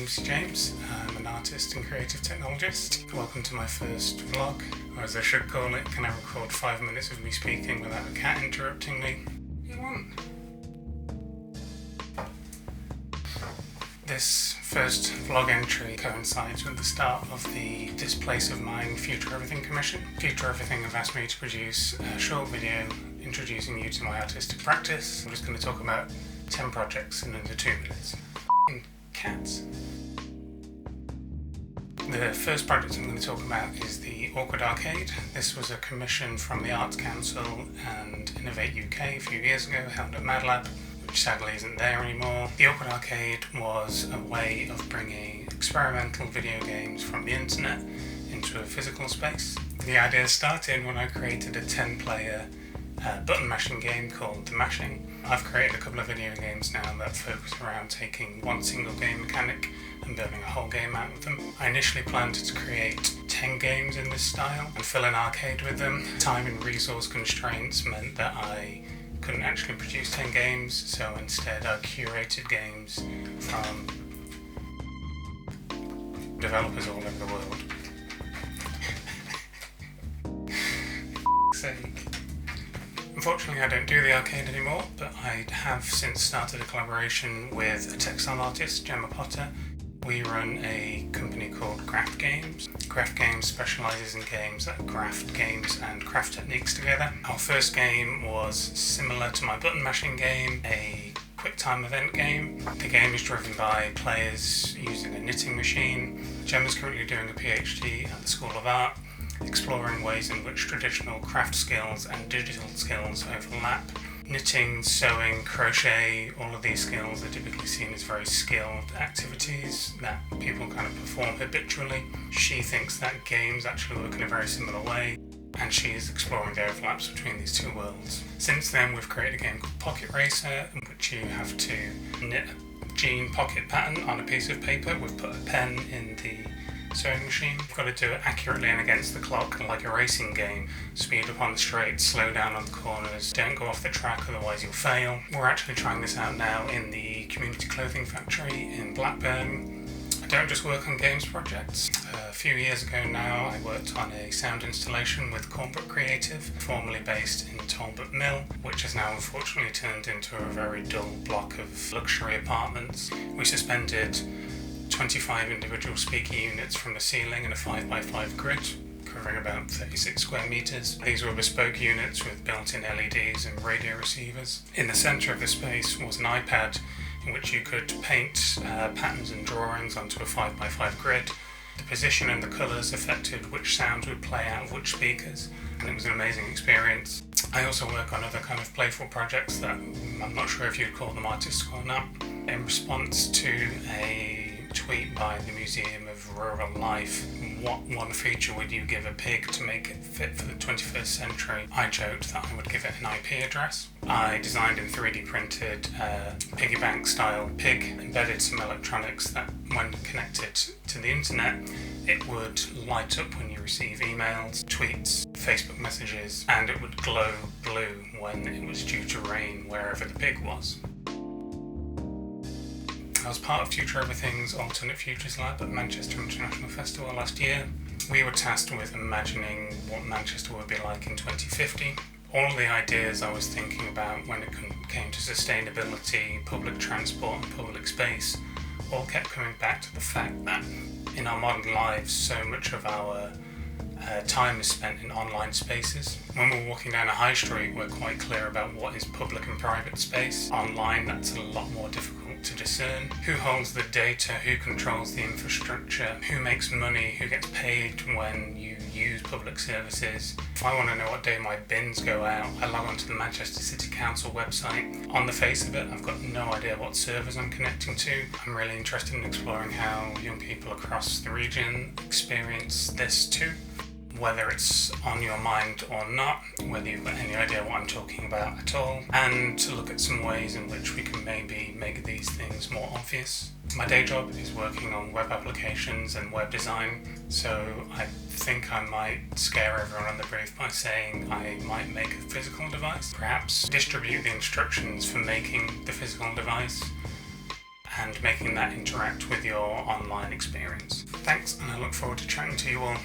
name's James. I'm an artist and creative technologist. Welcome to my first vlog, or as I should call it, can I record 5 minutes of me speaking without a cat interrupting me? You want? This first vlog entry coincides with the start of the This Place of Mine Future Everything commission. Future Everything have asked me to produce a short video introducing you to my artistic practice. I'm just going to talk about 10 projects in under 2 minutes. Cats. The first project I'm going to talk about is the Awkward Arcade. This was a commission from the Arts Council and Innovate UK a few years ago, held at Mad Lab, which sadly isn't there anymore. The Awkward Arcade was a way of bringing experimental video games from the internet into a physical space. The idea started when I created a 10-player button mashing game called The Mashing. I've created a couple of video games now that focus around taking one single game mechanic and building a whole game out of them. I initially planned to create 10 games in this style and fill an arcade with them. Time and resource constraints meant that I couldn't actually produce 10 games, so instead I curated games from developers all over the world. For sake. Unfortunately, I don't do the arcade anymore, but I have since started a collaboration with a textile artist, Gemma Potter. We run a company called Graft Games. Graft Games specialises in games that graft games and craft techniques together. Our first game was similar to my button mashing game, a quick time event game. The game is driven by players using a knitting machine. Gemma's currently doing a PhD at the School of Art, exploring ways in which traditional craft skills and digital skills overlap. Knitting, sewing, crochet, all of these skills are typically seen as very skilled activities that people kind of perform habitually. She thinks that games actually work in a very similar way, and she is exploring the overlaps between these two worlds. Since then, we've created a game called Pocket Racer, in which you have to knit a jean pocket pattern on a piece of paper. We've put a pen in the sewing machine. You've got to do it accurately and against the clock, like a racing game. Speed up on the straights, slow down on the corners, don't go off the track, otherwise you'll fail. We're actually trying this out now in the Community Clothing Factory in Blackburn. I don't just work on games projects. A few years ago now, I worked on a sound installation with Cornbrook Creative, formerly based in Talbot Mill, which has now unfortunately turned into a very dull block of luxury apartments. We suspended 25 individual speaker units from the ceiling in a 5x5 grid, covering about 36 square metres. These were bespoke units with built-in LEDs and radio receivers. In the centre of the space was an iPad in which you could paint patterns and drawings onto a 5x5 grid. The position and the colours affected which sounds would play out of which speakers, and it was an amazing experience. I also work on other kind of playful projects that I'm not sure if you'd call them artistic or not. In response to a tweet by the Museum of Rural Life, what one feature would you give a pig to make it fit for the 21st century? I joked that I would give it an IP address. I designed and 3D printed a piggy bank style pig, embedded some electronics that when connected to the internet, it would light up when you receive emails, tweets, Facebook messages, and it would glow blue when it was due to rain wherever the pig was. I was part of Future Everything's Alternate Futures Lab at Manchester International Festival last year. We were tasked with imagining what Manchester would be like in 2050. All of the ideas I was thinking about when it came to sustainability, public transport and public space all kept coming back to the fact that in our modern lives so much of our time is spent in online spaces. When we're walking down a high street, we're quite clear about what is public and private space. Online, that's a lot more difficult to discern. Who holds the data, who controls the infrastructure, who makes money, who gets paid when you use public services. If I want to know what day my bins go out, I log onto the Manchester City Council website. On the face of it, I've got no idea what servers I'm connecting to. I'm really interested in exploring how young people across the region experience this too. Whether it's on your mind or not, whether you've got any idea what I'm talking about at all, and to look at some ways in which we can maybe make these things more obvious. My day job is working on web applications and web design, so I think I might scare everyone on the brief by saying I might make a physical device, perhaps distribute the instructions for making the physical device, and making that interact with your online experience. Thanks, and I look forward to chatting to you all.